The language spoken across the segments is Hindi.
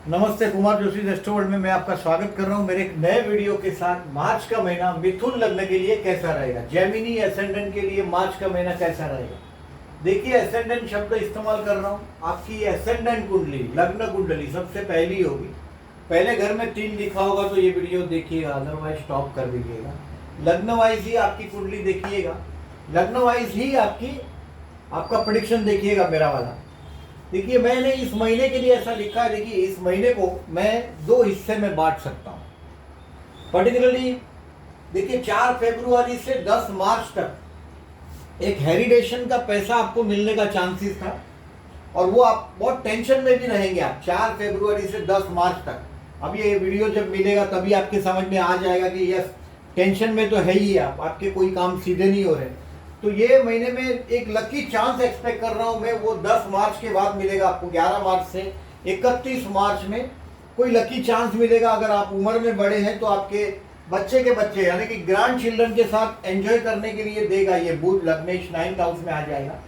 नमस्ते, कुमार जोशी रेस्टो वर्ल्ड में मैं आपका स्वागत कर रहा हूं मेरे एक नए वीडियो के साथ। मार्च का महीना मिथुन लग्न के लिए कैसा रहेगा, जेमिनी एसेंडेंट के लिए मार्च का महीना कैसा रहेगा। देखिए, एसेंडेंट शब्द इस्तेमाल कर रहा हूं। आपकी एसेंडेंट कुंडली, लग्न कुंडली सबसे पहली होगी। पहले घर में 3 लिखा होगा तो ये वीडियो देखिएगा, अदरवाइज स्टॉप कर दीजिएगा। लग्न वाइज ही आपकी कुंडली देखिएगा, लग्न वाइज ही आपका प्रेडिक्शन देखिएगा मेरा वाला। देखिए, मैंने इस महीने के लिए ऐसा लिखा है। देखिए, इस महीने को मैं 2 हिस्से में बांट सकता हूँ। पर्टिकुलरली देखिए, 4 फरवरी से 10 मार्च तक एक हेरिडेशन का पैसा आपको मिलने का चांसेस था, और वो आप बहुत टेंशन में भी रहेंगे। आप 4 फरवरी से 10 मार्च तक, अब ये वीडियो जब मिलेगा तभी आपके समझ में आ जाएगा कि यस, टेंशन में तो है ही आपके कोई काम सीधे नहीं हो रहे। तो ये महीने में एक लकी चांस एक्सपेक्ट कर रहा हूं मैं, वो 10 मार्च के बाद मिलेगा आपको। 11 मार्च से 31 मार्च में कोई लकी चांस मिलेगा। अगर आप उम्र में बड़े हैं तो आपके बच्चे के बच्चे यानी कि ग्रैंड चिल्ड्रन के साथ एंजॉय करने के लिए देगा। ये बुध लग्नेश 9th हाउस में आ जाएगा,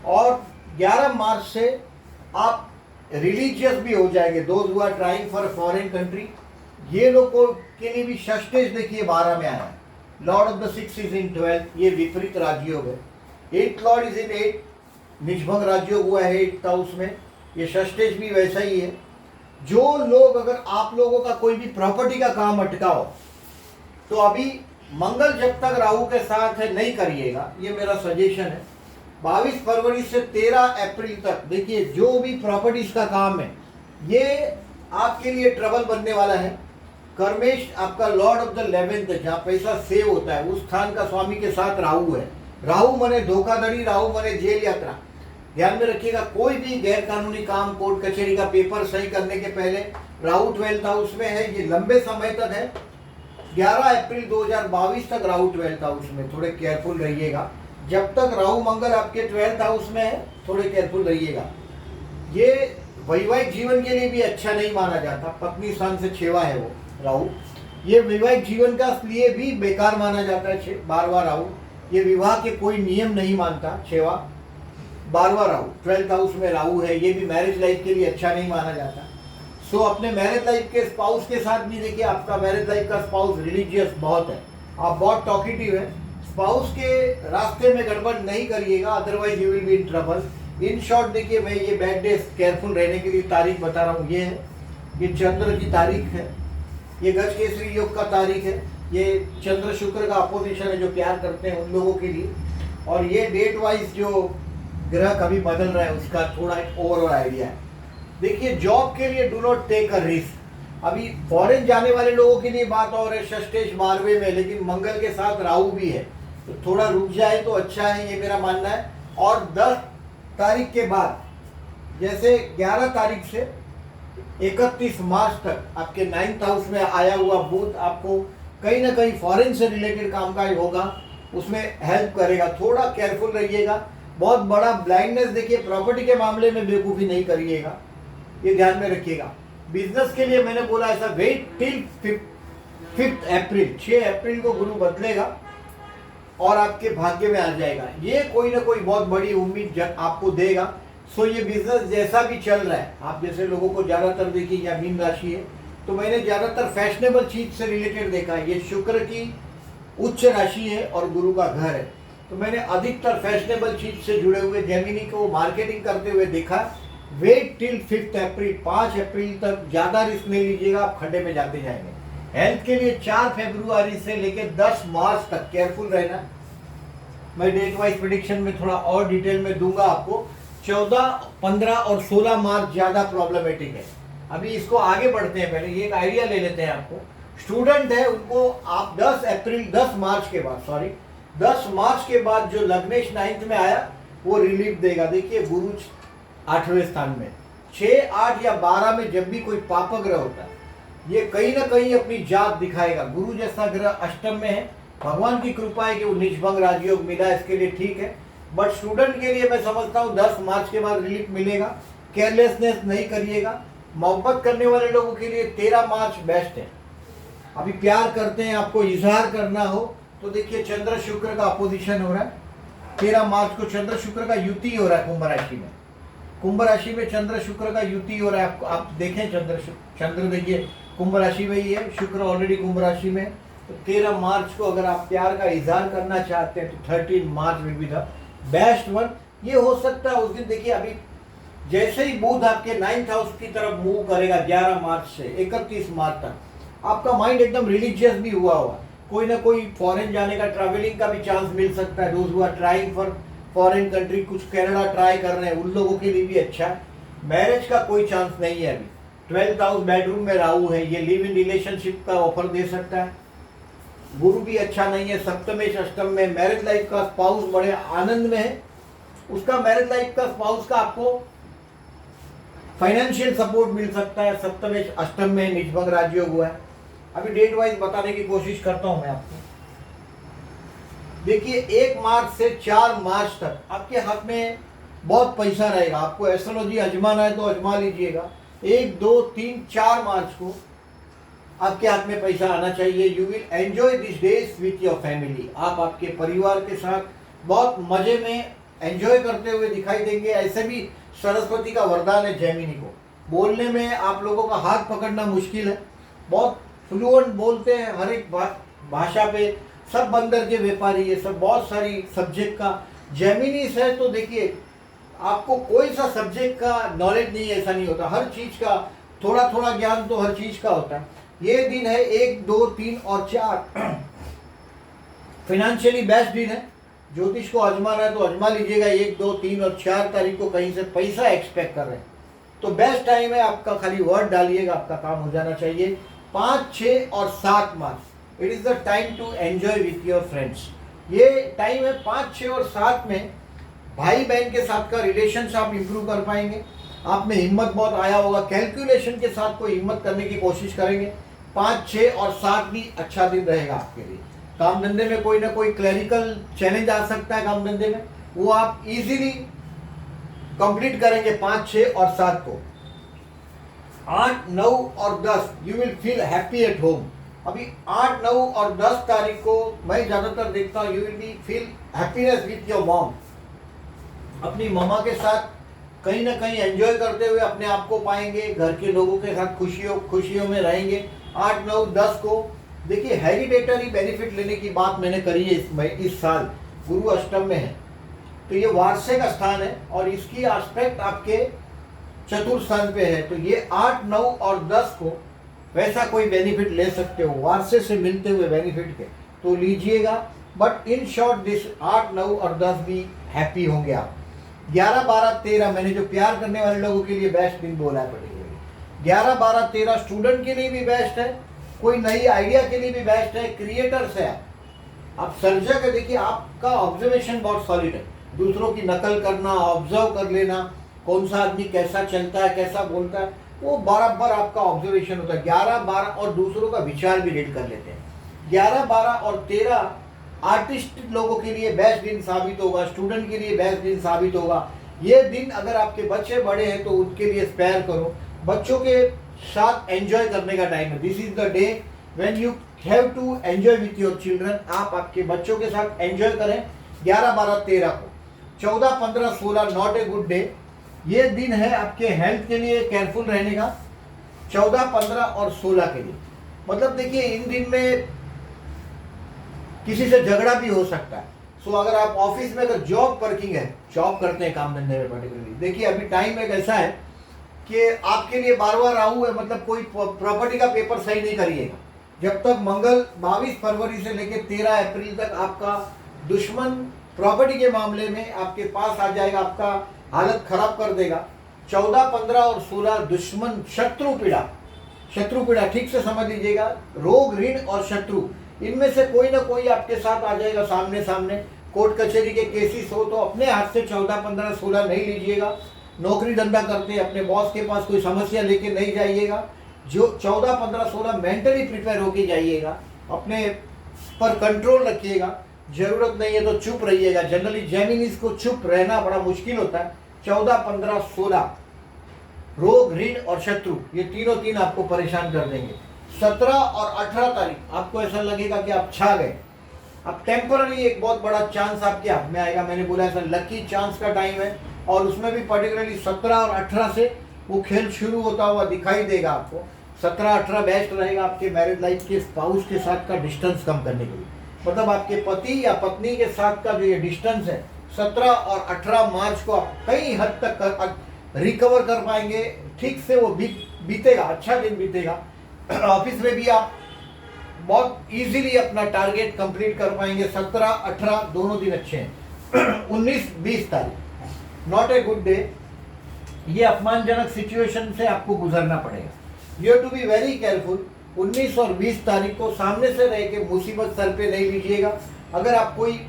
और 11 मार्च से आप रिलीजियस भी हो जाएंगे। Those who are trying for foreign country, ये लोगों के लिए भी षष्टेश देखिए 12 में आया है। Lord of the 6 is in 12th, ये विपरीत राजयोग है। 8th लॉर्ड इज इन 8, निजभंग राजयोग हुआ है 8th हाउस में। ये षष्टेश भी वैसा ही है। जो लोग, अगर आप लोगों का कोई भी प्रॉपर्टी का काम अटका हो तो अभी मंगल जब तक राहु के साथ है नहीं करिएगा, ये मेरा सजेशन है। 22 फरवरी से 13 अप्रैल तक देखिए, जो भी प्रॉपर्टीज का काम है ये आपके लिए ट्रबल बनने वाला है। कर्मेश आपका लॉर्ड ऑफ द 11th है, जहाँ पैसा सेव होता है, उस स्थान का स्वामी के साथ राहु है। राहु मने धोखाधड़ी, राहु मने जेल यात्रा। ध्यान में रखिएगा, कोई भी गैर कानूनी काम, कोर्ट कचहरी का पेपर सही करने के पहले राहु 12th हाउस में है। ये लंबे समय तक है, 11 अप्रैल 2022 तक राहु 12th हाउस में। थोड़े केयरफुल रहिएगा, जब तक राहु मंगल आपके 12th हाउस में है थोड़े केयरफुल रहिएगा। ये वैवाहिक जीवन के लिए भी अच्छा नहीं माना जाता। पत्नी स्थान से 6वां है वो राहु, ये वैवाहिक जीवन का लिए भी बेकार माना जाता है। 12वां राहु, ये विवाह के कोई नियम नहीं मानता। 6वां 12वां राहु 12th हाउस में राहु है, ये भी मैरिज लाइफ के लिए अच्छा नहीं माना जाता। सो अपने मैरिज लाइफ के स्पाउस के साथ भी देखिए, आपका मैरिज लाइफ का स्पाउस रिलीजियस बहुत है, आप बहुत टॉकेटिव है। स्पाउस के रास्ते में गड़बड़ नहीं करिएगा, otherwise you will be in trouble. In short देखिए, मैं ये बैड डेज केयरफुल रहने के लिए तारीख बता रहा हूँ। ये है, ये चंद्र की तारीख है, ये गज केसरी योग का तारीख है। ये चंद्र शुक्र का अपोजिशन है, जो प्यार करते हैं उन लोगों के लिए। और ये डेट वाइज जो ग्रह कभी बदल रहा है उसका थोड़ा एक ओवरऑल आइडिया है। देखिए, जॉब के लिए do not take a risk. अभी फॉरेन जाने वाले लोगों के लिए बात और है, षष्टेश 12वें में, लेकिन मंगल के साथ राहु भी है, तो थोड़ा रुक जाए तो अच्छा है, ये मेरा मानना है। और 10 तारीख के बाद, जैसे 11 तारीख से 31 मार्च तक आपके 9th हाउस में आया हुआ बुध आपको कहीं ना कहीं फॉरेन से रिलेटेड कामकाज होगा, उसमें हेल्प करेगा। थोड़ा केयरफुल रहिएगा। बहुत बड़ा ब्लाइंडनेस देखिए, प्रॉपर्टी के मामले में बेवकूफ़ी नहीं करिएगा, ये ध्यान में रखिएगा। बिजनेस के लिए मैंने बोला ऐसा, वेट टिल 5 अप्रैल, 6 अप्रैल को गुरु बदलेगा और आपके भाग्य में आ जाएगा। ये कोई ना कोई बहुत बड़ी उम्मीद आपको देगा। सो ये बिजनेस जैसा भी चल रहा है, आप जैसे लोगों को ज़्यादातर देखिए, या मीन राशि है तो मैंने ज़्यादातर फैशनेबल चीज़ से रिलेटेड देखा है। ये शुक्र की उच्च राशि है और गुरु का घर है, तो मैंने अधिकतर फैशनेबल चीज़ से जुड़े हुए जेमिनी को मार्केटिंग करते हुए देखा। वेट टिल 5 अप्रैल, 5 अप्रैल तक ज़्यादा रिस्क नहीं लीजिएगा, आप खड्डे में जाते जाएंगे। हेल्थ के लिए 4 फरवरी से लेकर 10 मार्च तक केयरफुल रहना। मैं डेट वाइज प्रेडिक्शन में थोड़ा और डिटेल में दूंगा आपको। 14, 15 और 16 मार्च ज़्यादा प्रॉब्लमेटिक है। अभी इसको आगे बढ़ते हैं, पहले ये एक आइडिया ले लेते हैं। आपको स्टूडेंट है उनको आप 10 मार्च के बाद जो लग्नेश 9th में आया वो रिलीफ देगा। देखिए, गुरु 8वें स्थान में, 6, 8 या 12 में जब भी कोई पाप ग्रह होता है, ये कहीं ना कहीं अपनी जात दिखाएगा। गुरु जैसा ग्रह अष्टम में है, भगवान की कृपा है कि वो निजभंग राजयोग मिला, इसके लिए ठीक है। बट स्टूडेंट के लिए मैं समझता हूँ 10 मार्च के बाद रिलीफ मिलेगा। केयरलेसनेस नहीं करिएगा। मोहब्बत करने वाले लोगों के लिए 13 मार्च बेस्ट है। अभी प्यार करते हैं, आपको इजहार करना हो तो देखिए, चंद्र शुक्र का अपोजिशन हो रहा है। 13 मार्च को चंद्र शुक्र का युति हो रहा है कुंभ राशि में। कुंभ राशि में चंद्र शुक्र का युति हो रहा है। आप देखें चंद्र देखिए कुंभ राशि में ही है, शुक्र ऑलरेडी कुंभ राशि में। तो 13 मार्च को अगर आप प्यार का इजहार करना चाहते हैं तो 13 March will be the best one. ये हो सकता है उस दिन, देखिए अभी जैसे ही बुध आपके 9th हाउस की तरफ मूव करेगा 11 मार्च से 31 मार्च तक, आपका माइंड एकदम रिलीजियस भी हुआ होगा। कोई ना कोई फॉरेन जाने का, ट्रैवलिंग का भी चांस मिल सकता है। Those who are trying for foreign country, कुछ कनाडा ट्राई कर रहे हैं, उन लोगों के लिए भी अच्छा है। मैरिज का कोई चांस नहीं है अभी। 12th हाउस बेडरूम में राहु है, ये लिव इन रिलेशनशिप का ऑफर दे सकता है। गुरु भी अच्छा नहीं है, सप्तमेश अष्टम में। मैरिज लाइफ का स्पाउस बड़े आनंद में है, उसका मैरिज लाइफ का स्पाउस का आपको फाइनेंशियल सपोर्ट मिल सकता है। सप्तमेश अष्टम में नीचभंग राजयोग हुआ है। अभी डेट वाइज बताने की कोशिश करता हूं मैं आपको। देखिए 1 मार्च से 4 मार्च तक आपके हाथ में बहुत पैसा रहेगा। आपको एस्ट्रोलॉजी आजमाना है तो आजमा लीजिएगा। 1, 2, 3, 4 मार्च को आपके हाथ में पैसा आना चाहिए। You will enjoy this days with your family. आप आपके परिवार के साथ बहुत मजे में एंजॉय करते हुए दिखाई देंगे। ऐसे भी सरस्वती का वरदान है जेमिनी को। बोलने में आप लोगों का हाथ पकड़ना मुश्किल है, बहुत फ्लुएंट बोलते हैं हर एक भाषा पे। सब बंदर के व्यापारी है, सब बहुत सारी सब्जेक्ट का जेमिनी है। तो देखिए आपको कोई सा सब्जेक्ट का नॉलेज नहीं, ऐसा नहीं होता। हर चीज का थोड़ा थोड़ा ज्ञान तो हर चीज का होता है। ये दिन है 1, 2, 3 और 4 फाइनेंशियली बेस्ट दिन है। ज्योतिष को आजमाना है तो आजमा लीजिएगा। 1, 2, 3 और 4 तारीख को कहीं से पैसा एक्सपेक्ट कर रहे हैं तो बेस्ट टाइम है आपका। खाली वर्ड डालिएगा, आपका काम हो जाना चाहिए। 5, 6 और 7 March it is the time to enjoy with your friends. ये टाइम है 5, 6 और 7 में भाई बहन के साथ का रिलेशन आप इंप्रूव कर पाएंगे। आप में हिम्मत बहुत आया होगा, कैलकुलेशन के साथ कोई हिम्मत करने की कोशिश करेंगे। 5, 6 और 7 भी अच्छा दिन रहेगा आपके लिए। काम धंधे में कोई ना कोई क्लरिकल चैलेंज आ सकता है काम धंधे में, वो आप इजीली कंप्लीट करेंगे 5, 6 और 7 को। 8, 9 और 10 you will feel happy at home. अभी 8, 9 और 10 तारीख को मैं ज्यादातर देखता हूँ you will be feel happiness with your mom. अपनी ममा के साथ कहीं ना कहीं एंजॉय करते हुए अपने आप को पाएंगे, घर के लोगों के साथ खुशियों में रहेंगे। 8, 9, 10 को देखिए हेरिडेटरी बेनिफिट लेने की बात मैंने करी है इस साल। गुरु अष्टम में है तो ये वार्षिक स्थान है और इसकी एस्पेक्ट आपके चतुर्थ स्थान पे है। तो ये 8, 9 और 10 को वैसा कोई बेनिफिट ले सकते हो, वार्षिक से मिलते हुए बेनिफिट के तो लीजिएगा। बट इन शॉर्ट दिस 8, 9 और 10 भी हैप्पी होंगे आप। 11, 12, 13 मैंने जो प्यार करने वाले लोगों के लिए बेस्ट दिन बोला है पर्टिकुलरली। 11, 12, 13 स्टूडेंट के लिए भी बेस्ट है, कोई नई आइडिया के लिए भी बेस्ट है, क्रिएटर्स है आप सर्जक है। देखिए आपका ऑब्जर्वेशन बहुत सॉलिड है, दूसरों की नकल करना, ऑब्जर्व कर लेना, कौन सा आदमी कैसा चलता है, कैसा बोलता है, वो बराबर आपका ऑब्जर्वेशन होता है। 11, 12 और दूसरों का विचार भी रीड कर लेते हैं। 11, 12 और 13 आर्टिस्ट लोगों के लिए बेस्ट दिन साबित होगा, स्टूडेंट के लिए बेस्ट दिन साबित होगा। ये दिन अगर आपके बच्चे बड़े हैं तो उनके लिए स्पेयर करो, बच्चों के साथ एंजॉय करने का टाइम है। This is the day when you have to enjoy with your children. आप आपके बच्चों के साथ एंजॉय करें 11, 12, 13 को। 14, 15, 16 नॉट ए गुड डे। ये दिन है आपके हेल्थ के लिए केयरफुल रहने का। 14, 15 और 16 के लिए मतलब देखिए इन दिन में किसी से झगड़ा भी हो सकता है। सो अगर आप ऑफिस में अगर जॉब वर्किंग है, जॉब करते हैं काम धंधे में पर्टिकुलरली, देखिए अभी टाइम एक ऐसा है कि आपके लिए बार-बार राहु है, मतलब कोई प्रॉपर्टी का पेपर सही नहीं करिएगा जब तक मंगल 22 फरवरी से लेकर 13 अप्रैल तक आपका दुश्मन प्रॉपर्टी के मामले में आपके पास आ जाएगा, आपका हालत खराब कर देगा। 14, 15 और 16 दुश्मन शत्रु पीड़ा ठीक से समझ लीजिएगा। रोग, ऋण और शत्रु, इनमें से कोई ना कोई आपके साथ आ जाएगा सामने। कोर्ट कचहरी के केसेस हो तो अपने हाथ से 14, 15, 16 नहीं लीजिएगा। नौकरी धंधा करते अपने बॉस के पास कोई समस्या लेके नहीं जाइएगा। जो 14, 15, 16 मेंटली प्रिपेयर होके जाइएगा, अपने पर कंट्रोल रखिएगा। जरूरत नहीं है तो चुप रहिएगा। जनरली जेमिनीज को चुप रहना बड़ा मुश्किल होता है। 14, 15, 16 रोग, ऋण और शत्रु, ये तीन आपको परेशान कर देंगे। 17 और 18 तारीख आपको ऐसा लगेगा कि आप छा गए। अब टेम्पररी एक बहुत बड़ा चांस आपके हाथ में आएगा। मैंने बोला ऐसा लकी चांस का टाइम है। और उसमें भी पर्टिकुलरली 17 और 18 से वो खेल शुरू होता हुआ दिखाई देगा आपको। 17-18 बेस्ट रहेगा आपके मैरिज लाइफ के स्पाउस के साथ का डिस्टेंस कम करने के लिए। मतलब आपके पति या पत्नी के साथ का जो ये डिस्टेंस है 17 और 18 मार्च को आप कई हद तक रिकवर कर पाएंगे, ठीक से वो बीतेगा, अच्छा दिन बीतेगा। ऑफिस में भी आप बहुत इजीली अपना टारगेट कंप्लीट कर पाएंगे। 17-18 दोनों दिन अच्छे हैं। 19-20 तारीख नॉट ए गुड डे। ये अपमानजनक सिचुएशन से आपको गुजरना पड़ेगा। You have to be very careful. 19 और 20 तारीख को सामने से रह के मुसीबत सर पे नहीं लीजिएगा। अगर आप कोई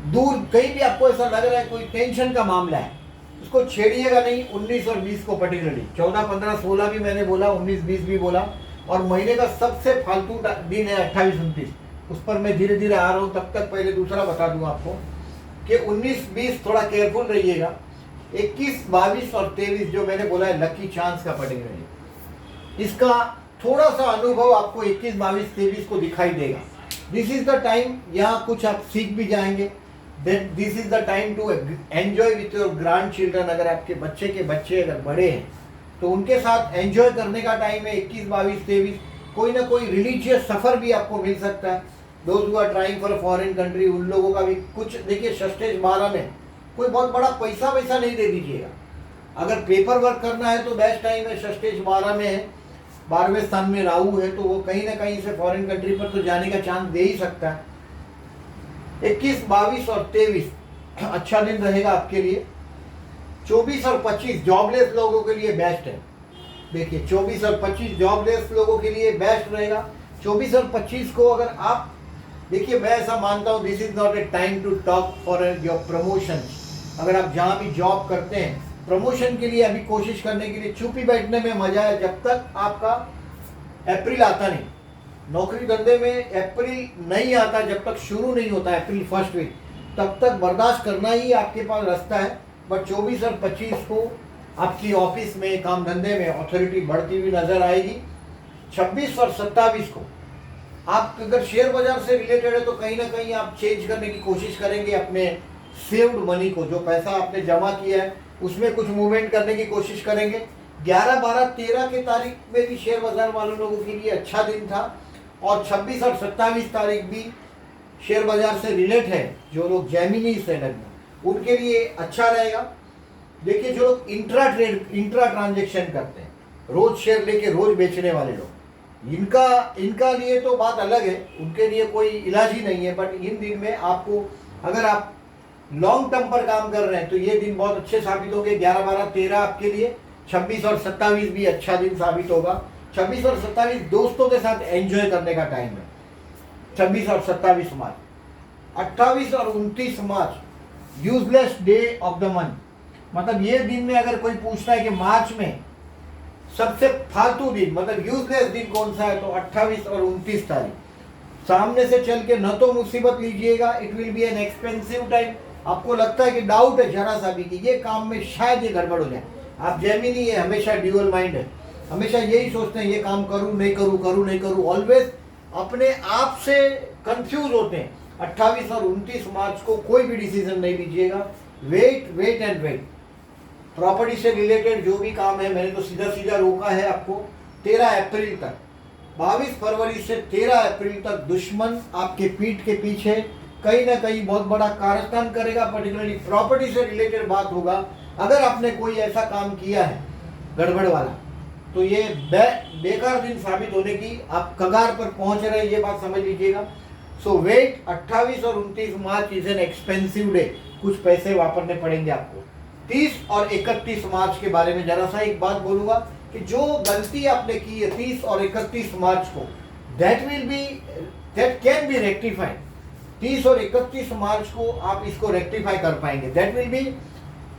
दूर कहीं भी आपको ऐसा लग रहा है कोई टेंशन का मामला है, उसको छेड़िएगा नहीं। 19 और 20 को पर्टिकुलरली 14, 15, 16 भी मैंने बोला, 19, 20 भी बोला। और महीने का सबसे फालतू दिन है 28, 29। उस पर मैं धीरे धीरे आ रहा हूँ, तब तक पहले दूसरा बता दूँ आपको कि 19, 20 थोड़ा केयरफुल रहिएगा। 21, 22 और 23 जो मैंने बोला है लकी चांस का पर्टिकुलरली, इसका थोड़ा सा अनुभव आपको 21, 22, 23 को दिखाई देगा। दिस इज द टाइम, यहाँ कुछ आप सीख भी जाएंगे। This is the time to enjoy with your grandchildren. अगर आपके बच्चे के बच्चे अगर बड़े हैं तो उनके साथ एंजॉय करने का टाइम है 21, 22, 23। कोई ना कोई रिलीजियस सफ़र भी आपको मिल सकता है। Those who are trying for foreign country, उन लोगों का भी कुछ देखिए। षष्ठेश 12 में कोई बहुत बड़ा पैसा वैसा नहीं दे दीजिएगा। अगर पेपर वर्क करना है तो बेस्ट टाइम है षष्ठेश 12 में है। 12वें स्थान में राहु है तो वो कहीं ना कहीं से फॉरेन कंट्री पर तो जाने का चांस दे ही सकता है। 21, 22 और 23 अच्छा दिन रहेगा आपके लिए। 24 और 25 जॉबलेस लोगों के लिए बेस्ट है। देखिए 24 और 25 जॉबलेस लोगों के लिए बेस्ट रहेगा। 24 और 25 को अगर आप देखिए, मैं ऐसा मानता हूँ this is not a time to talk for your promotion. अगर आप जहाँ भी जॉब करते हैं प्रमोशन के लिए अभी कोशिश करने के लिए चुप ही बैठने में मजा है जब तक आपका अप्रैल आता नहीं। नौकरी धंधे में अप्रैल नहीं आता, जब तक शुरू नहीं होता अप्रैल फर्स्ट वीक, तब तक बर्दाश्त करना ही आपके पास रास्ता है। बट 24 और 25 को आपकी ऑफिस में, काम धंधे में ऑथोरिटी बढ़ती हुई नजर आएगी। 26 और 27 को आप अगर शेयर बाजार से रिलेटेड है तो कहीं ना कहीं आप चेंज करने की कोशिश करेंगे अपने सेव्ड मनी को। जो पैसा आपने जमा किया है उसमें कुछ मूवमेंट करने की कोशिश करेंगे। 11, 12, 13 के तारीख में भी शेयर बाजार वालों लोगों के लिए अच्छा दिन था। और 26 और 27 तारीख भी शेयर बाजार से रिलेट है। जो लोग जेमिनी सेडन में, उनके लिए अच्छा रहेगा। देखिए जो लोग इंट्रा ट्रांजेक्शन करते हैं, रोज शेयर लेके रोज बेचने वाले लोग, इनका लिए तो बात अलग है, उनके लिए कोई इलाज ही नहीं है। बट इन दिन में आपको, अगर आप लॉन्ग टर्म पर काम कर रहे हैं तो ये दिन बहुत अच्छे साबित होंगे। 11, 12, 13 आपके लिए। 26 और 27 भी अच्छा दिन साबित होगा। 26 और 27 दोस्तों के साथ एंजॉय करने का टाइम है। 26 और 27 मार्च। 28 और 29 March useless day of the month. मतलब ये दिन में अगर कोई पूछता है कि मार्च में सबसे फालतू दिन, मतलब यूजलेस दिन कौन सा है, तो 28 और 29 तारीख। सामने से चल के न तो मुसीबत लीजिएगा, it will be an expensive time. आपको लगता है कि डाउट है जरा सा भी कि ये काम में शायद ये गड़बड़ हो जाए, आप जेमिनी है, हमेशा ड्यूअल माइंड है, हमेशा यही सोचते हैं ये काम करूं नहीं करूं, करूं नहीं करूं, ऑलवेज अपने आप से कंफ्यूज होते हैं। 28 और 29 मार्च को कोई भी डिसीजन नहीं लीजिएगा। Wait and wait. प्रॉपर्टी से रिलेटेड जो भी काम है, मैंने तो सीधा सीधा रोका है आपको 13 अप्रैल तक। 22 फरवरी से 13 अप्रैल तक दुश्मन आपके पीठ के पीछे कहीं ना कहीं बहुत बड़ा कारस्तान करेगा। पर्टिकुलरली प्रॉपर्टी से रिलेटेड बात होगा। अगर आपने कोई ऐसा काम किया है गड़बड़ वाला, तो ये बेकार दिन साबित होने की आप कगार पर पहुंच रहे हैं, ये बात समझ लीजिएगा। सो वेट। 28 और 29 मार्च इज एन एक्सपेंसिव डे। कुछ पैसे वापरने पड़ेंगे आपको। 30 और 31 मार्च के बारे में जरा सा एक बात बोलूंगा कि जो गलती आपने की है 30 और 31 मार्च को, दैट कैन बी रेक्टिफाइड। 30 और 31 मार्च को आप इसको रेक्टिफाई कर पाएंगे। That will be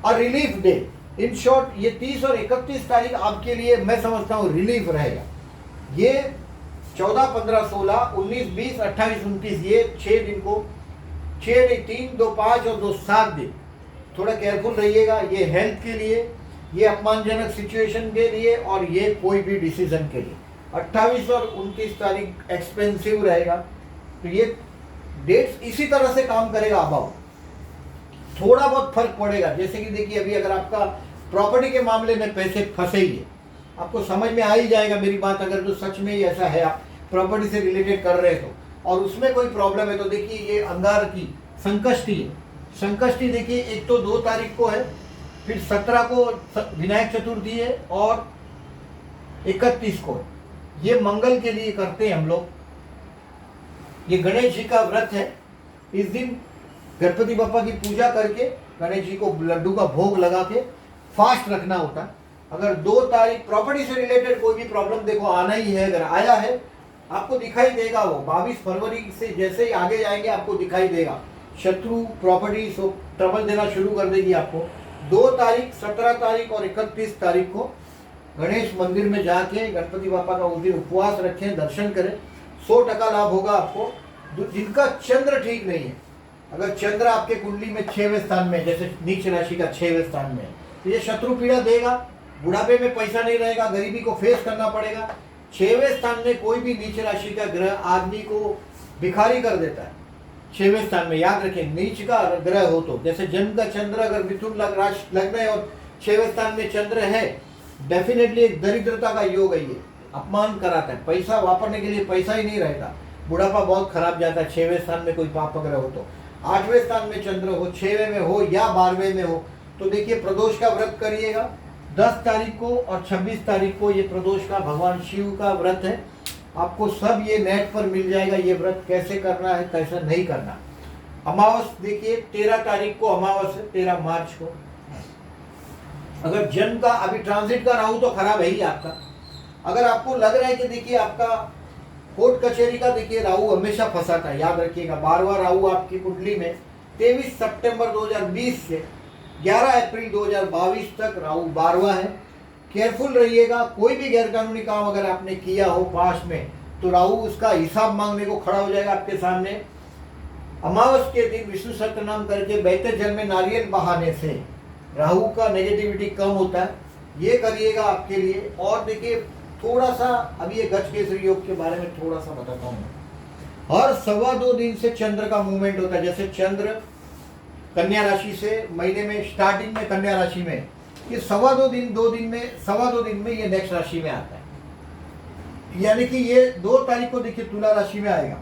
a relief day. In short, ये 30 और 31 तारीख आपके लिए मैं समझता हूँ रिलीफ रहेगा। ये 14, 15, 16, 19, 20, 28, 29 ये 6 दिन को, 6 नहीं 3, 2, 5 और 2, 7 दिन थोड़ा केयरफुल रहिएगा। ये हेल्थ के लिए, ये अपमानजनक सिचुएशन के लिए और ये कोई भी डिसीजन के लिए। 28 और 29 तारीख एक्सपेंसिव रहेगा। तो ये डेट्स इसी तरह से काम करेगा अबाउट। थोड़ा बहुत फर्क पड़ेगा। जैसे कि देखिए अभी अगर आपका प्रॉपर्टी के मामले में पैसे फंसे ही है, आपको समझ में आ ही जाएगा मेरी बात, अगर तो सच में ही ऐसा है, आप प्रॉपर्टी से रिलेटेड कर रहे हो और उसमें कोई प्रॉब्लम है, तो देखिए ये अंगार की संकष्टी है। संकष्टी देखिए एक तो 2 तारीख को है, फिर 17 को विनायक चतुर्थी है और 31 को है। ये मंगल के लिए करते हैं हम लोग। ये गणेश जी का व्रत है। इस दिन गणपति बप्पा की पूजा करके गणेश जी को लड्डू का भोग लगा के फास्ट रखना होता है। अगर 2 तारीख प्रॉपर्टी से रिलेटेड कोई भी प्रॉब्लम देखो आना ही है, अगर आया है आपको दिखाई देगा, वो 22 फरवरी से जैसे ही आगे जाएंगे आपको दिखाई देगा, शत्रु प्रॉपर्टी ट्रबल देना शुरू कर देगी आपको। 2 तारीख, 17 तारीख और 31 तारीख को गणेश मंदिर में जाके गणपति बापा का उस दिन उपवास रखें, दर्शन करें, 100% लाभ होगा आपको। जिनका चंद्र ठीक नहीं है, अगर चंद्र आपके कुंडली में 6वें स्थान में, जैसे नीच राशि का 6वें स्थान में, तो ये शत्रु पीड़ा देगा, बुढ़ापे में पैसा नहीं रहेगा, गरीबी को फेस करना पड़ेगा। 6वें स्थान में कोई भी नीच राशि का ग्रह आदमी को भिखारी कर देता है। 6वें स्थान में याद रखें, नीच का ग्रह हो तो, जैसे जन्म का चंद्र अगर मिथुन लग्न है और 6वें स्थान में चंद्र है, डेफिनेटली एक दरिद्रता का योग है, ये अपमान कराता है, पैसा वापरने के लिए पैसा ही नहीं रहता, बुढ़ापा बहुत खराब जाता है। 6वें स्थान में कोई पाप ग्रह हो तो, 8वें स्थान में चंद्र हो, 6वें में हो या 12वें में हो, तो देखिए प्रदोष का व्रत करिएगा। 10 तारीख को और 26 तारीख को ये प्रदोष का भगवान शिव का व्रत है। आपको सब ये नेट पर मिल जाएगा, ये व्रत कैसे करना है, कैसे नहीं करना। अमावस देखिए 13 तारीख को अमावस है, 13 मार्च को। अगर जन्म का अभी ट्रांजिट का राहु तो खराब है ही आपका। अगर आपको लग रहा है कि देखिए आपका कोर्ट कचहरी का, देखिए राहु हमेशा फंसाता है, याद रखिएगा। 12वां राहु आपकी कुंडली में 23 सितंबर 2020 से 11 अप्रैल 2022 तक राहु 12वां है। केयरफुल रहिएगा, कोई भी गैरकानूनी काम अगर आपने किया हो पास्ट में, तो राहु उसका हिसाब मांगने को खड़ा हो जाएगा आपके सामने। अमावस के दिन विष्णु सहस्त्र नाम करके बहते जल में नारियल बहाने से राहु का नेगेटिविटी कम होता है, ये करिएगा आपके लिए। और देखिए थोड़ा सा अभी ये गज केसरी योग के बारे में थोड़ा सा बताता हूँ। हर 2.25 दिन से चंद्र का मूवमेंट होता है। जैसे चंद्र कन्या राशि से महीने में स्टार्टिंग में कन्या राशि में, ये 2.25 दिन 2 दिन में 2.25 दिन में ये नेक्स्ट राशि में आता है। यानी कि ये 2 तारीख को देखिए तुला राशि में आएगा।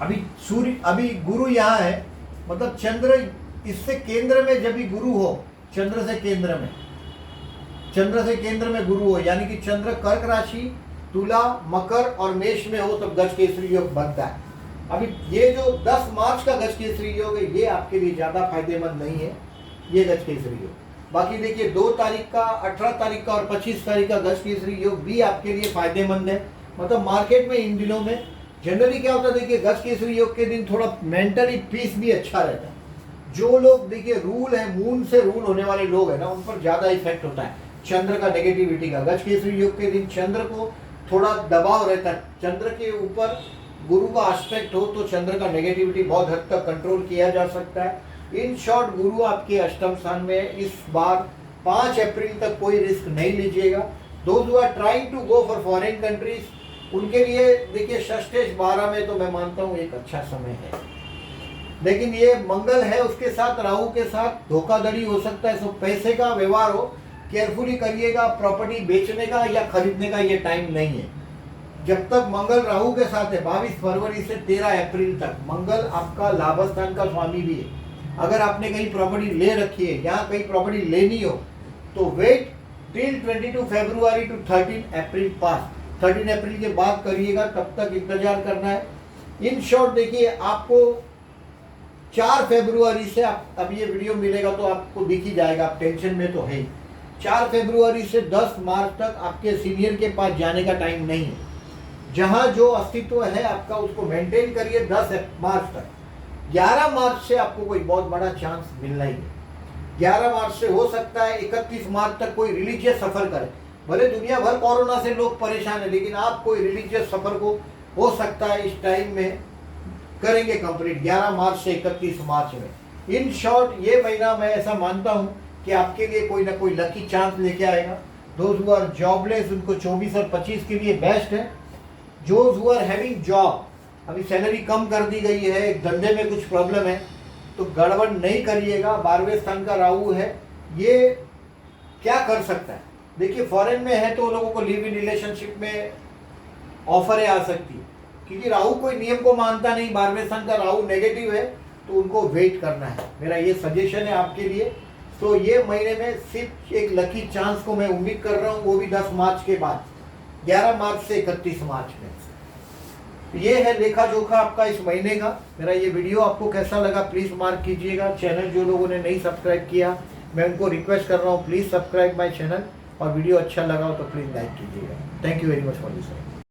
अभी गुरु यहाँ है, मतलब चंद्र इससे केंद्र में जब भी गुरु हो, चंद्र से केंद्र में गुरु हो, यानी कि चंद्र कर्क राशि, तुला, मकर और मेष में हो, तब गज केसरी योग बनता है। अभी ये जो 10 मार्च का गज केसरी योग है, ये आपके लिए ज्यादा फायदेमंद नहीं है, ये गज केसरी योग। बाकी देखिए 2 तारीख का, 18 तारीख का और 25 तारीख का गज केसरी योग भी आपके लिए फायदेमंद है। मतलब मार्केट में इन दिनों में जनरली क्या होता है, देखिए गज केसरी योग के दिन थोड़ा मेंटली पीस भी अच्छा रहता है। जो लोग देखिए रूल है, मून से रूल होने वाले लोग है ना, उन पर ज्यादा इफेक्ट होता है चंद्र का, नेगेटिविटी का। गज केसरी योग के दिन चंद्र को थोड़ा दबाव रहता है, चंद्र के ऊपर गुरु का एस्पेक्ट हो तो चंद्र का नेगेटिविटी बहुत हद तक कंट्रोल किया जा सकता है। इन शॉर्ट गुरु आपके अष्टम स्थान में इस बार 5 अप्रैल तक कोई रिस्क नहीं लीजिएगा। Those who are trying to go for foreign countries, उनके लिए देखिए षष्ठेश 12 में तो मैं मानता हूँ एक अच्छा समय है। लेकिन ये मंगल है, उसके साथ राहु के साथ धोखाधड़ी हो सकता है। सो पैसे का व्यवहार हो, केयरफुली करिएगा। प्रॉपर्टी बेचने का या खरीदने का ये टाइम नहीं है। जब तक मंगल राहु के साथ है, 22 फरवरी से 13 अप्रैल तक, मंगल आपका लाभस्थान का स्वामी भी है। अगर आपने कहीं प्रॉपर्टी ले रखी है, यहाँ कहीं प्रॉपर्टी लेनी हो, तो वेट टिल 22 फरवरी टू 13 अप्रैल पास। 13 अप्रैल के बाद करिएगा, तब तक इंतजार करना है। इन शॉर्ट देखिए आपको 4 फरवरी से, अब ये वीडियो मिलेगा तो आपको दिख ही जाएगा, आप टेंशन में तो है ही। 4 फरवरी से 10 मार्च तक आपके सीनियर के पास जाने का टाइम नहीं है। जहां जो अस्तित्व है आपका उसको मेंटेन करिए 10 मार्च तक। 11 मार्च से आपको कोई बहुत बड़ा चांस मिलना ही है। 11 मार्च से हो सकता है 31 मार्च तक कोई रिलीजियस सफर करे। भले दुनिया भर कोरोना से लोग परेशान है, लेकिन आप कोई रिलीजियस सफर को हो सकता है इस टाइम में करेंगे कंप्लीट, 11 मार्च से 31 मार्च में। इन शॉर्ट ये महीना मैं ऐसा मानता हूँ कि आपके लिए कोई ना कोई लकी चांस लेके आएगा। दोज हु आर जॉबलेस, उनको 24 और 25 के लिए बेस्ट है। जोज हु आर हैविंग जॉब, अभी सैलरी कम कर दी गई है, धंधे में कुछ प्रॉब्लम है, तो गड़बड़ नहीं करिएगा। 12वें स्थान का राहु है, ये क्या कर सकता है? देखिए फॉरेन में है तो लोगों को लिव इन रिलेशनशिप में ऑफरें आ सकती है, क्योंकि राहु कोई नियम को मानता नहीं। 12वें स्थान का राहु नेगेटिव है, तो उनको वेट करना है। मेरा ये सजेशन है आपके लिए। तो ये महीने में सिर्फ एक लकी चांस को मैं उम्मीद कर रहा हूँ, वो भी 10 मार्च के बाद, 11 मार्च से 31 मार्च में। ये है लेखा जोखा आपका इस महीने का। मेरा ये वीडियो आपको कैसा लगा प्लीज़ मार्क कीजिएगा। चैनल जो लोगों ने नहीं सब्सक्राइब किया, मैं उनको रिक्वेस्ट कर रहा हूँ प्लीज़ सब्सक्राइब माई चैनल, और वीडियो अच्छा लगा हो तो प्लीज़ लाइक कीजिएगा। Thank you very much for this.